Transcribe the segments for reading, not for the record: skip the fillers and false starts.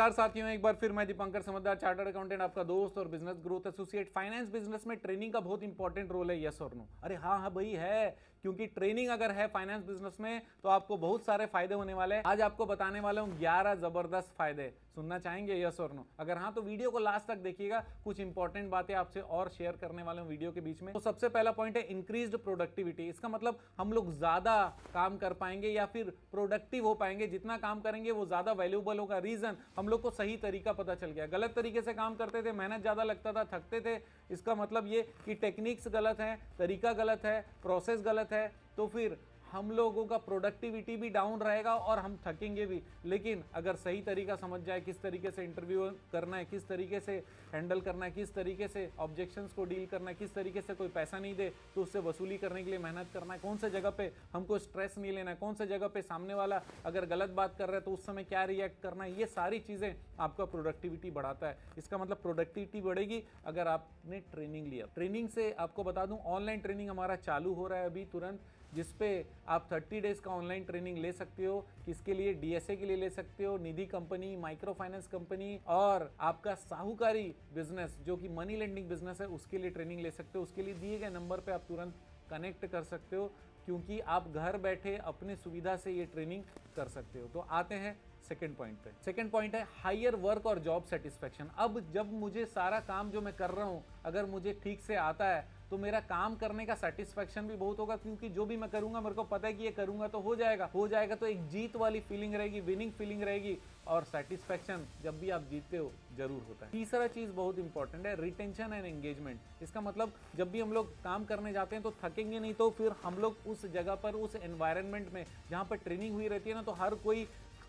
नमस्कार साथियों, एक बार फिर मैं दीपंकर समझदार, चार्टर्ड अकाउंटेंट, आपका दोस्त और business growth associate. Finance business में ट्रेनिंग का बहुत इंपॉर्टेंट रोल है, यस और नो? अरे हाँ हाँ भाई है, क्योंकि ट्रेनिंग अगर है फाइनेंस बिजनेस में तो आपको बहुत सारे फायदे होने वाले हैं। आज आपको बताने वाला हूँ 11 जबरदस्त फायदे। सुनना चाहेंगे यस और नो? अगर हाँ तो वीडियो को लास्ट तक देखिएगा, कुछ इंपॉर्टेंट बातें आपसे और शेयर करने वाले हूँ वीडियो के बीच में। तो सबसे पहला पॉइंट है इंक्रीज्ड प्रोडक्टिविटी। इसका मतलब हम लोग ज्यादा काम कर पाएंगे या फिर प्रोडक्टिव हो पाएंगे। जितना काम करेंगे वो ज्यादा वैल्यूएबल होगा। रीजन, हम लोग को सही तरीका पता चल गया। गलत तरीके से काम करते थे, मेहनत ज्यादा लगता था, थकते थे। इसका मतलब ये कि टेक्निक्स गलत है, तरीका गलत है, प्रोसेस गलत है, तो फिर हम लोगों का प्रोडक्टिविटी भी डाउन रहेगा और हम थकेंगे भी। लेकिन अगर सही तरीका समझ जाए, किस तरीके से इंटरव्यू करना है, किस तरीके से हैंडल करना है, किस तरीके से ऑब्जेक्शंस को डील करना है, किस तरीके से कोई पैसा नहीं दे तो उससे वसूली करने के लिए मेहनत करना है, कौन से जगह पे हमको स्ट्रेस नहीं लेना है, कौन से जगह पे सामने वाला अगर गलत बात कर रहा है तो उस समय क्या रिएक्ट करना है, ये सारी चीज़ें आपका प्रोडक्टिविटी बढ़ाता है। इसका मतलब प्रोडक्टिविटी बढ़ेगी अगर आपने ट्रेनिंग लिया। ट्रेनिंग से आपको बता दूं, ऑनलाइन ट्रेनिंग हमारा चालू हो रहा है अभी तुरंत, जिसपे आप 30 डेज का ऑनलाइन ट्रेनिंग ले सकते हो। किसके लिए? डीएसए के लिए ले सकते हो, निधि कंपनी, माइक्रो फाइनेंस कंपनी और आपका साहूकारी बिजनेस जो कि मनी लेंडिंग बिजनेस है, उसके लिए ट्रेनिंग ले सकते हो। उसके लिए दिए गए नंबर पे आप तुरंत कनेक्ट कर सकते हो, क्योंकि आप घर बैठे अपनी सुविधा से ये ट्रेनिंग कर सकते हो। तो आते हैं सेकेंड पॉइंट पे। सेकेंड पॉइंट है हायर वर्क और जॉब सेटिस्फेक्शन। अब जब मुझे सारा काम जो मैं कर रहा हूं अगर मुझे ठीक से आता है तो मेरा काम करने का सेटिस्फेक्शन भी बहुत होगा, क्योंकि जो भी मैं करूंगा मेरे को पता है कि ये करूंगा तो हो जाएगा। तो एक जीत वाली फीलिंग रहेगी, विनिंग फीलिंग रहेगी, और सेटिस्फेक्शन जब भी आप जीतते हो जरूर होता है। तीसरा चीज बहुत इंपॉर्टेंट है, रिटेंशन एंड एंगेजमेंट। इसका मतलब जब भी हम लोग काम करने जाते हैं तो थकेंगे नहीं, तो फिर हम लोग उस जगह पर, उस एनवायरनमेंट में जहां पर ट्रेनिंग हुई रहती है ना, तो हर कोई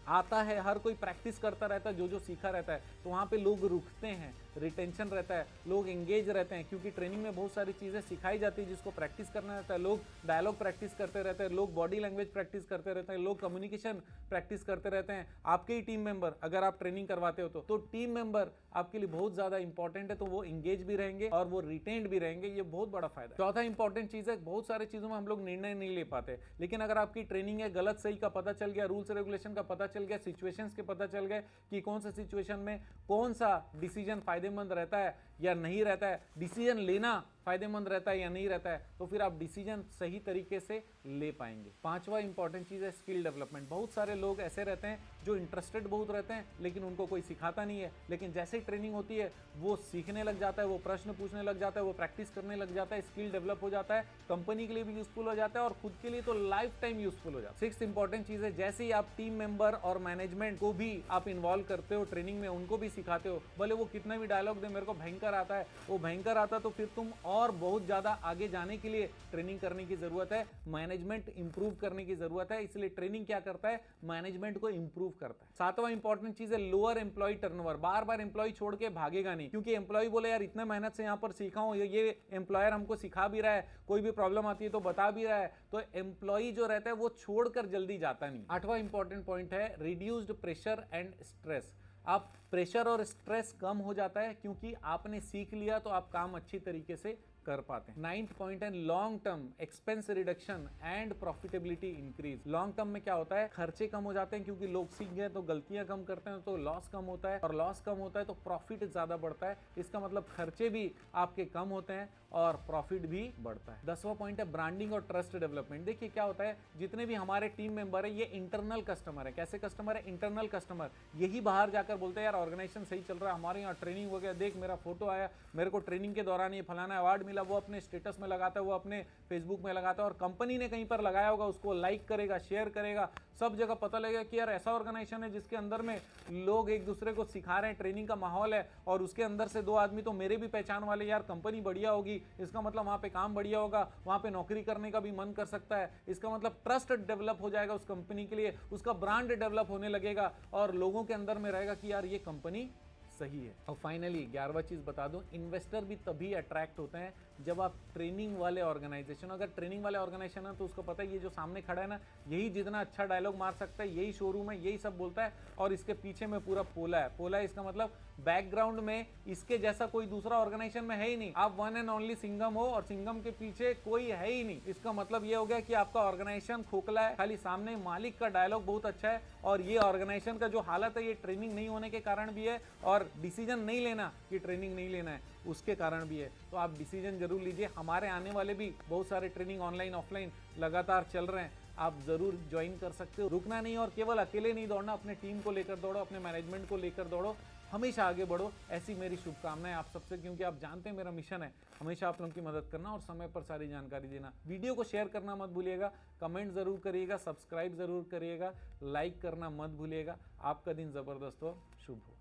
आता है, हर कोई प्रैक्टिस करता रहता है, जो सीखा रहता है, तो वहाँ पे लोग रुकते हैं, रिटेंशन रहता है, लोग एंगेज रहते हैं, क्योंकि ट्रेनिंग में बहुत सारी चीज़ें सिखाई जाती है जिसको प्रैक्टिस करना रहता है। लोग डायलॉग प्रैक्टिस करते रहते हैं, लोग बॉडी लैंग्वेज प्रैक्टिस करते रहते हैं, लोग कम्युनिकेशन प्रैक्टिस करते रहते हैं। आपके ही टीम मेंबर अगर आप ट्रेनिंग करवाते हो तो टीम मेंबर आपके लिए बहुत ज़्यादा इंपॉर्टेंट है, तो वो एंगेज भी रहेंगे और वो रिटेन्ड भी रहेंगे। ये बहुत बड़ा फायदा है। चौथा इंपॉर्टेंट चीज़ है, बहुत सारी चीज़ों में हम लोग निर्णय नहीं ले पाते, लेकिन अगर आपकी ट्रेनिंग है, गलत सही का पता चल गया, रूल्स रेगुलेशन का पता चल गया, सिचुएशंस के पता चल गए कि कौन सा सिचुएशन में कौन सा डिसीजन फायदेमंद रहता है या नहीं रहता है, डिसीजन लेना फायदेमंद रहता है या नहीं रहता है, तो फिर आप डिसीजन सही तरीके से ले पाएंगे। पांचवा इंपॉर्टेंट चीज है स्किल डेवलपमेंट। बहुत सारे लोग ऐसे रहते हैं जो इंटरेस्टेड बहुत रहते हैं लेकिन उनको कोई सिखाता नहीं है, लेकिन जैसे ही ट्रेनिंग होती है वो सीखने लग जाता है, वो प्रश्न पूछने लग जाता है, वो प्रैक्टिस करने लग जाता है, स्किल डेवलप हो जाता है, कंपनी के लिए भी यूजफुल हो जाता है और खुद के लिए तो लाइफ टाइम यूजफुल हो जाता है। सिक्स्थ इंपॉर्टेंट चीज है, जैसे ही आप टीम मेंबर और मैनेजमेंट को भी आप इन्वॉल्व करते हो ट्रेनिंग में, उनको भी सिखाते हो, भले वो कितना भी डायलॉग दे, मेरे को भयंकर आता है, वो भयंकर आता, तो फिर तुम और बहुत ज्यादा आगे जाने के लिए ट्रेनिंग करने की जरूरत है, मैनेजमेंट इंप्रूव करने की जरूरत है। इसलिए ट्रेनिंग क्या करता है? मैनेजमेंट को इंप्रूव करता है। सातवां इंपॉर्टेंट चीज है लोअर एम्प्लॉय टर्नओवर। बार बार एम्प्लॉय छोड़ के भागेगा नहीं, क्योंकि एम्प्लॉय बोले यार इतना मेहनत से यहां पर सीखा हूं, ये एम्प्लॉयर हमको सिखा भी रहा है, कोई भी प्रॉब्लम आती है तो बता भी रहा है, तो एम्प्लॉय जो रहता है वो छोड़कर जल्दी जाता नहीं। आठवां इंपॉर्टेंट पॉइंट है रिड्यूस्ड प्रेशर एंड स्ट्रेस। आप प्रेशर और स्ट्रेस कम हो जाता है, क्योंकि आपने सीख लिया तो आप काम अच्छी तरीके से कर पाते हैं। नाइन्थ पॉइंट है long term expense reduction and profitability increase. Long term में क्या होता है? खर्चे कम हो जाते हैं, क्योंकि लोग सीख गए तो गलतियां कम करते हैं, तो लॉस कम होता है, और लॉस कम होता है तो प्रॉफिट ज्यादा बढ़ता है। इसका मतलब खर्चे भी आपके कम होते हैं और प्रॉफिट भी बढ़ता है। 10वां पॉइंट है ब्रांडिंग और ट्रस्ट डेवलपमेंट। देखिए क्या होता है, जितने भी हमारे टीम मेंबर है ये इंटरनल कस्टमर है। कैसे कस्टमर है? Internal customer. यही बाहर जाकर बोलते हैं यार ऑर्गेनाइजेशन सही चल रहा है, हमारे यहाँ ट्रेनिंग हो गया, देख मेरा फोटो आया, मेरे को ट्रेनिंग के दौरान ये फलाना अवार्ड मिला, वो अपने स्टेटस में लगाता है, वो अपने फेसबुक में लगाता है, और कंपनी ने कहीं पर लगाया होगा उसको लाइक करेगा, शेयर करेगा, सब जगह पता लगेगा कि यार ऐसा ऑर्गेनाइजेशन है जिसके अंदर में लोग एक दूसरे को सिखा रहे हैं, ट्रेनिंग का माहौल है, और उसके अंदर से 2 आदमी तो मेरे भी पहचान वाले, यार कंपनी बढ़िया होगी, इसका मतलब वहां पे काम बढ़िया होगा, वहां पे नौकरी करने का भी मन कर सकता है। इसका मतलब ट्रस्ट डेवलप हो जाएगा उस कंपनी के लिए, उसका ब्रांड डेवलप होने लगेगा और लोगों के अंदर में रहेगा कि यार ये कंपनी सही है। और फाइनली 11वां चीज बता दूं, इन्वेस्टर भी तभी अट्रैक्ट होते हैं जब आप ट्रेनिंग वाले ऑर्गेनाइजेशन, अगर ट्रेनिंग वाले ऑर्गेनाइजेशन है तो उसको पता है ये जो सामने खड़ा है ना, यही जितना अच्छा डायलॉग मार सकता है, यही शोरूम है, यही सब बोलता है, और इसके पीछे में पूरा पोला है। पोला है इसका मतलब बैकग्राउंड में इसके जैसा कोई दूसरा ऑर्गेनाइजेशन में है ही नहीं। आप वन एंड ओनली सिंघम हो और सिंघम के पीछे कोई है ही नहीं। इसका मतलब ये हो गया कि आपका ऑर्गेनाइजेशन खोखला है, खाली सामने मालिक का डायलॉग बहुत अच्छा है, और ये ऑर्गेनाइजेशन का जो हालत है ये ट्रेनिंग नहीं होने के कारण भी है, और डिसीजन नहीं लेना कि ट्रेनिंग नहीं लेना है उसके कारण भी है। तो आप डिसीजन जरूर लीजिए। हमारे आने वाले भी बहुत सारे ट्रेनिंग ऑनलाइन ऑफलाइन लगातार चल रहे हैं, आप जरूर ज्वाइन कर सकते हो। रुकना नहीं, और केवल अकेले नहीं दौड़ना, अपने टीम को लेकर दौड़ो, अपने मैनेजमेंट को लेकर दौड़ो, हमेशा आगे बढ़ो। ऐसी मेरी शुभकामनाएं आप सबसे, क्योंकि आप जानते हैं मेरा मिशन है हमेशा आप लोगों की मदद करना और समय पर सारी जानकारी देना। वीडियो को शेयर करना मत भूलिएगा, कमेंट जरूर करिएगा, सब्सक्राइब जरूर करिएगा, लाइक करना मत भूलिएगा। आपका दिन जबरदस्त हो, शुभ हो।